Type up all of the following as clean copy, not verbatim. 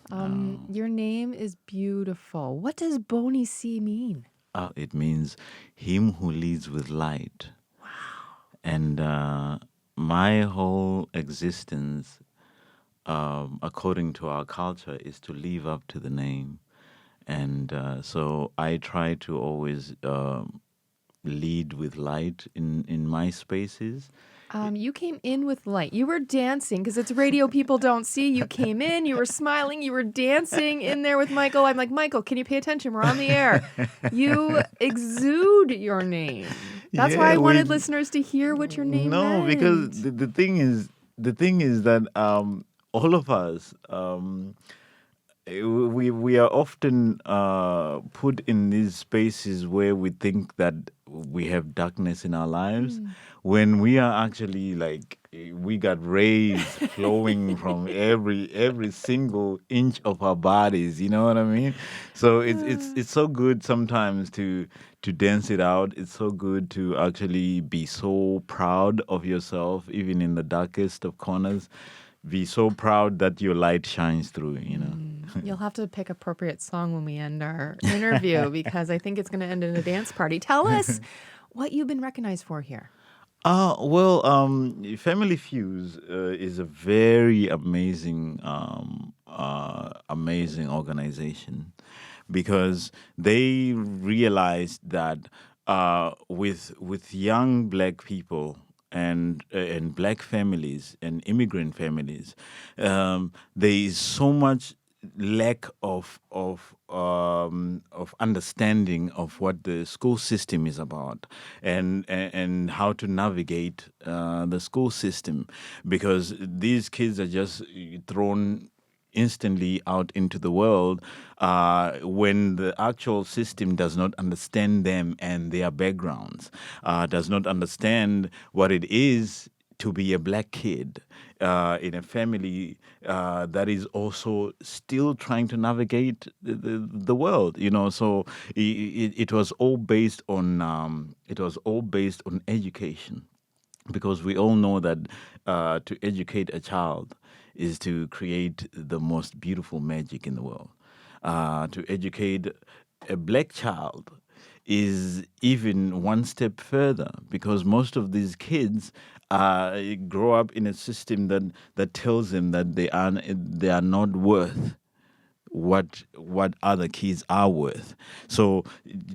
Your name is beautiful. What does Mbonisi mean? It means him who leads with light. And my whole existence, according to our culture, is to live up to the name. And so I try to always lead with light in my spaces. You came in with light. You were dancing because it's radio people don't see. You came in, you were smiling, you were dancing in there with Michael. I'm like, Michael, can you pay attention? We're on the air. You exude your name. That's why Yeah, I we wanted listeners to hear what your name no, because meant. the thing is that all of us we are often put in these spaces where we think that we have darkness in our lives, when we are actually like we got rays flowing from every single inch of our bodies. You know what I mean? So it's so good sometimes to dance it out. It's so good to actually be so proud of yourself, even in the darkest of corners. Be so proud that your light shines through. You'll have to pick appropriate song when we end our interview because I think it's going to end in a dance party. Tell us what you've been recognized for here. Well, Family Fuse is a very amazing organization because they realized that with young black people and black families and immigrant families, there is so much lack of understanding of what the school system is about and how to navigate the school system, because these kids are just thrown instantly out into the world when the actual system does not understand them and their backgrounds, does not understand what it is to be a black kid in a family that is also still trying to navigate the world. So it was all based on education, because we all know that to educate a child is to create the most beautiful magic in the world. To educate a black child is even one step further, because most of these kids grow up in a system that tells them that they are not worth what other kids are worth. So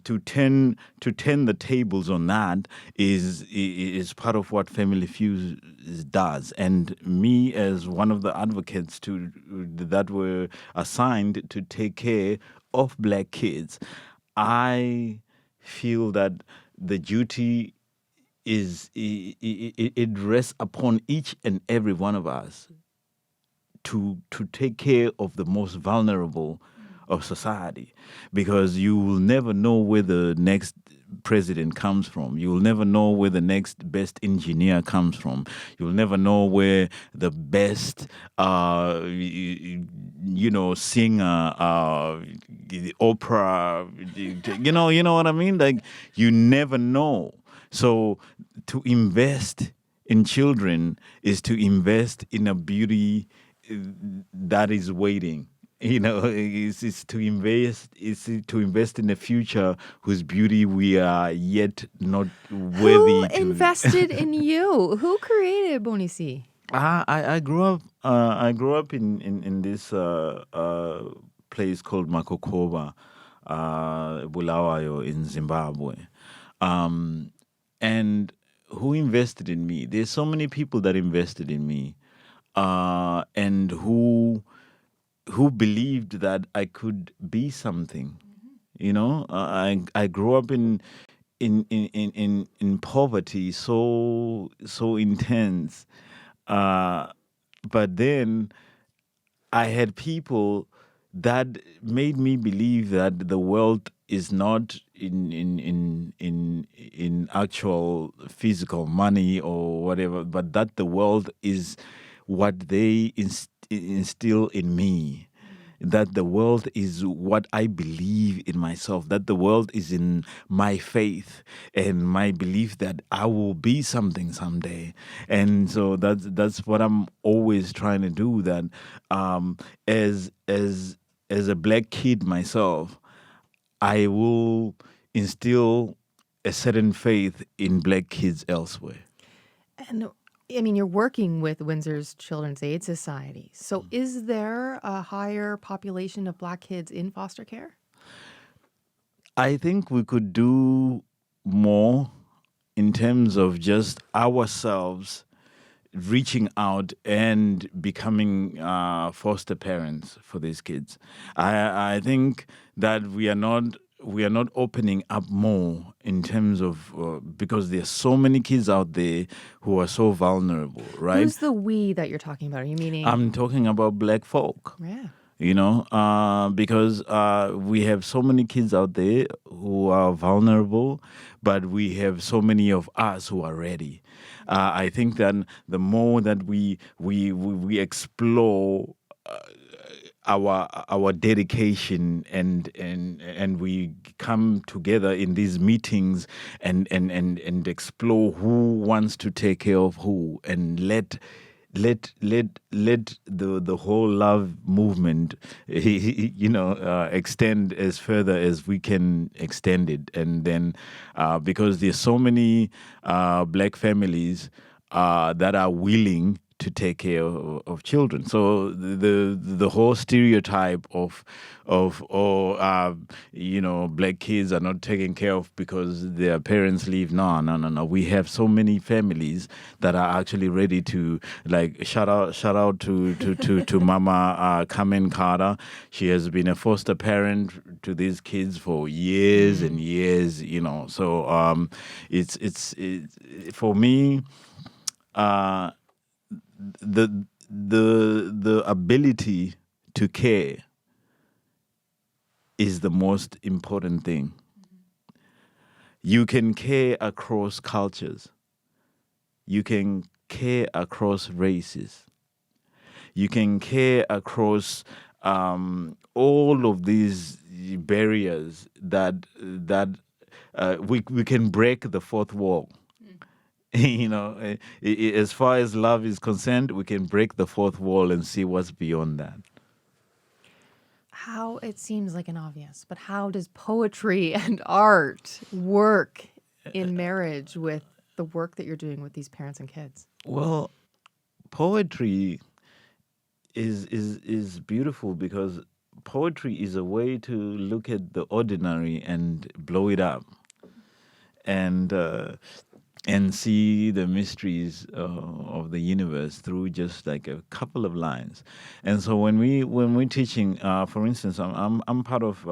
to turn the tables on that is part of what Family Fuse does. And me, as one of the advocates that were assigned to take care of black kids, I feel that the duty it rests upon each and every one of us to take care of the most vulnerable of society, because you will never know where the next president comes from. You will never know where the next best engineer comes from. You will never know where the best singer, the opera, you know what I mean? Like, you never know. So to invest in children is to invest in a beauty that is waiting. It's to invest in a future whose beauty we are yet not Who worthy to. invested in you? Who created Mbonisi? I grew up in this place called Makokoba, Bulawayo in Zimbabwe. And who invested in me? There's so many people that invested in me, and who believed that I could be something. I grew up in poverty so intense, uh, but then I had people that made me believe that the world is not in actual physical money or whatever, but that the world is what they instill in me. that the world is what I believe in myself, that the world is in my faith and my belief that I will be something someday. And so that's what I'm always trying to do. That as a black kid myself, I will instill a certain faith in black kids elsewhere. And I mean, you're working with Windsor's Children's Aid Society. So is there a higher population of black kids in foster care? I think we could do more in terms of just ourselves reaching out and becoming foster parents for these kids. I think that we are not opening up more in terms of because there's so many kids out there who are so vulnerable, right? Who's the we that you're talking about? Are you meaning? I'm talking about black folk. Yeah. Because we have so many kids out there who are vulnerable, but we have so many of us who are ready. I think that the more that we explore our dedication and we come together in these meetings and explore who wants to take care of who and let the whole love movement extend as further as we can extend it. And then because there's so many black families that are willing to take care of children. So the whole stereotype of black kids are not taken care of because their parents leave. No. We have so many families that are actually ready to, like, shout out to Mama Carmen Carter. She has been a foster parent to these kids for years and years. So it's for me. The ability to care is the most important thing. You can care across cultures. You can care across races. You can care across all of these barriers that we can break the fourth wall. As far as love is concerned, we can break the fourth wall and see what's beyond that. How, it seems like an obvious, but how does poetry and art work in marriage with the work that you're doing with these parents and kids? Well, poetry is beautiful because poetry is a way to look at the ordinary and blow it up. And see the mysteries of the universe through just like a couple of lines. And so when we're teaching, for instance, I'm part of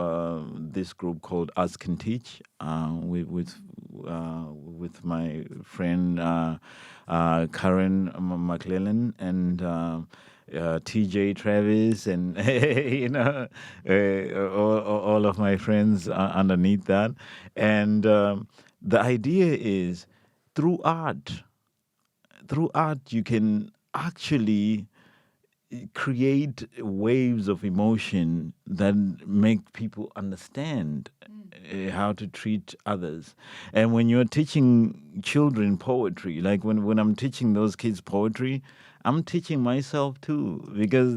this group called Arts Can Teach with my friend Karen McClellan and TJ Travis and all of my friends underneath that. And the idea is through art you can actually create waves of emotion that make people understand how to treat others. And when you're teaching children poetry, like when I'm teaching those kids poetry, I'm teaching myself too, because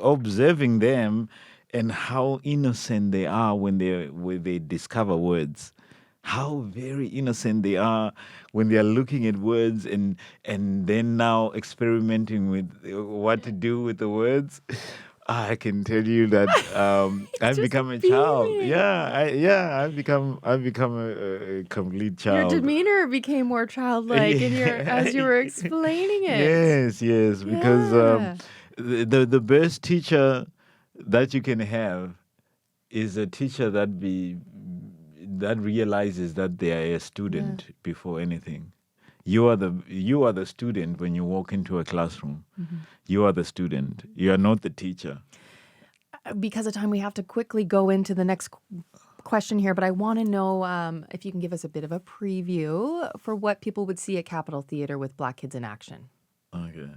observing them and how innocent they are when they discover words. How very innocent they are when they are looking at words and then now experimenting with what to do with the words. I can tell you that I've become a child. beaming. I've become a complete Your child. demeanor became more childlike as you were explaining it. Yes, because Yeah. the best teacher that you can have is a teacher that realizes that they are a student before anything. You are the student when you walk into a classroom. Mm-hmm. You are the student. You are not the teacher. Because of time, we have to quickly go into the next question here, but I want to know if you can give us a bit of a preview for what people would see at Capitol Theatre with Black Kids in Action. Okay.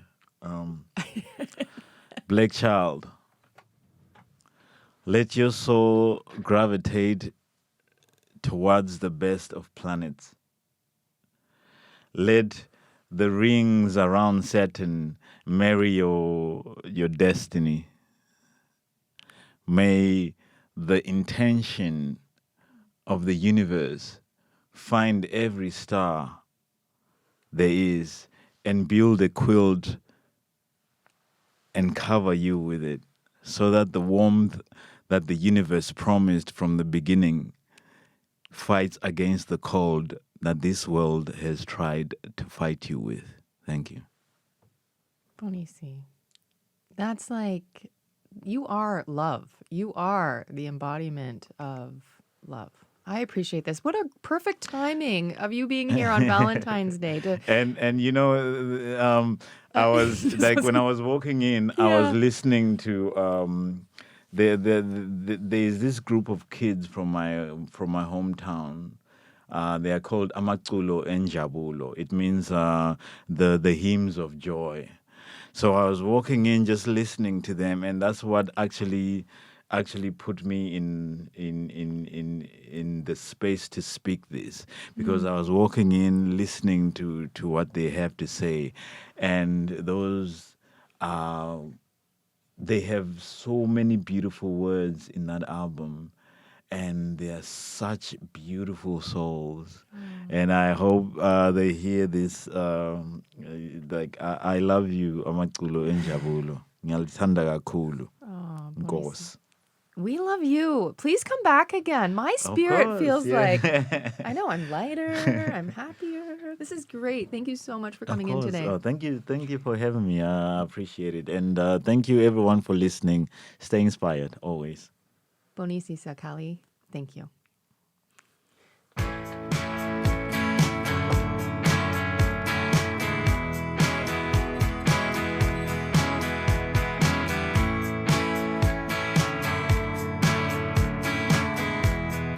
Black child, Let your soul gravitate towards the best of planets. Let the rings around Saturn marry your destiny. May the intention of the universe find every star there is and build a quilt and cover you with it, so that the warmth that the universe promised from the beginning fights against the cold that this world has tried to fight you with. Thank you. Mbonisi, that's like, you are love. You are the embodiment of love. I appreciate this. What a perfect timing of you being here on Valentine's Day. And you know, I was like, when I was walking in, I was Yeah. listening to there's this group of kids from my hometown. They are called Amaculo and Jabulo. It means the hymns of joy. So I was walking in, just listening to them, and that's what actually put me in the space to speak this, because I was walking in, listening to what they have to say, and those they have so many beautiful words in that album, and they are such beautiful souls. And I hope they hear this. Like, I love you, Amaculo and Jabulo. Ngiyalithanda kakhulu. Oh, Mbonisi. Nkosi. We love you. Please come back again. My spirit course, feels yeah. like, I know, I'm lighter, I'm happier. This is great. Thank you so much for coming in today. Oh, thank you for having me. I appreciate it, and thank you everyone for listening. Stay inspired always. Mbonisi Zikhali, thank you.